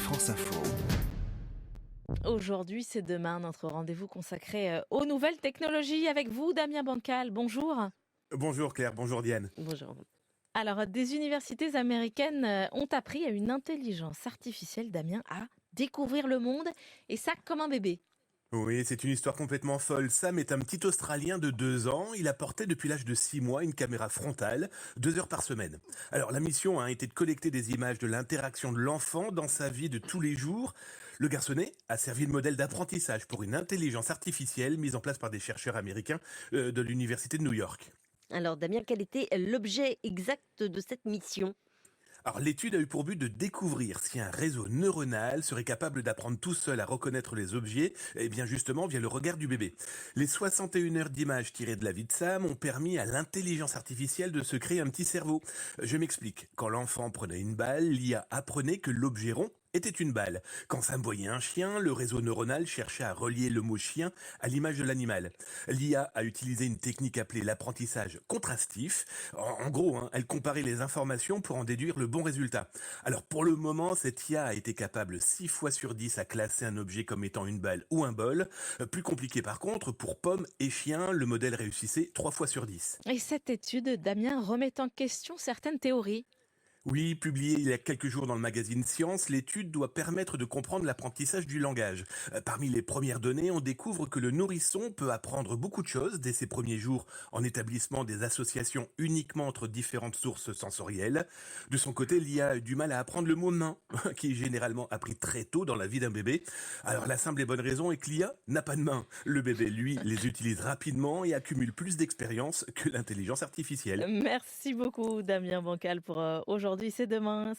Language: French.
France Info. Aujourd'hui, c'est demain, notre rendez-vous consacré aux nouvelles technologies avec vous, Damien Bancal. Bonjour. Bonjour Claire, bonjour Diane. Bonjour. Alors, des universités américaines ont appris à une intelligence artificielle, Damien, à découvrir le monde, et ça comme un bébé. Oui, c'est une histoire complètement folle. Sam est un petit Australien de 2 ans. Il a porté depuis l'âge de 6 mois une caméra frontale, 2 heures par semaine. Alors la mission a été de collecter des images de l'interaction de l'enfant dans sa vie de tous les jours. Le garçonnet a servi de modèle d'apprentissage pour une intelligence artificielle mise en place par des chercheurs américains de l'université de New York. Alors Damien, quel était l'objet exact de cette mission ? Alors l'étude a eu pour but de découvrir si un réseau neuronal serait capable d'apprendre tout seul à reconnaître les objets, et bien justement via le regard du bébé. Les 61 heures d'images tirées de la vie de Sam ont permis à l'intelligence artificielle de se créer un petit cerveau. Je m'explique. Quand l'enfant prenait une balle, l'IA apprenait que l'objet rond était une balle. Quand Sam voyait un chien, le réseau neuronal cherchait à relier le mot chien à l'image de l'animal. L'IA a utilisé une technique appelée l'apprentissage contrastif. En gros, elle comparait les informations pour en déduire le bon résultat. Alors pour le moment, cette IA a été capable 6 fois sur 10 à classer un objet comme étant une balle ou un bol. Plus compliqué par contre, pour pomme et chien, le modèle réussissait 3 fois sur 10. Et cette étude, Damien, remet en question certaines théories. Oui, publiée il y a quelques jours dans le magazine Science, l'étude doit permettre de comprendre l'apprentissage du langage. Parmi les premières données, on découvre que le nourrisson peut apprendre beaucoup de choses dès ses premiers jours en établissant des associations uniquement entre différentes sources sensorielles. De son côté, l'IA a eu du mal à apprendre le mot main, qui est généralement appris très tôt dans la vie d'un bébé. Alors la simple et bonne raison est que l'IA n'a pas de main. Le bébé, lui, les utilise rapidement et accumule plus d'expérience que l'intelligence artificielle. Merci beaucoup, Damien Bancal, pour aujourd'hui. C'est demain.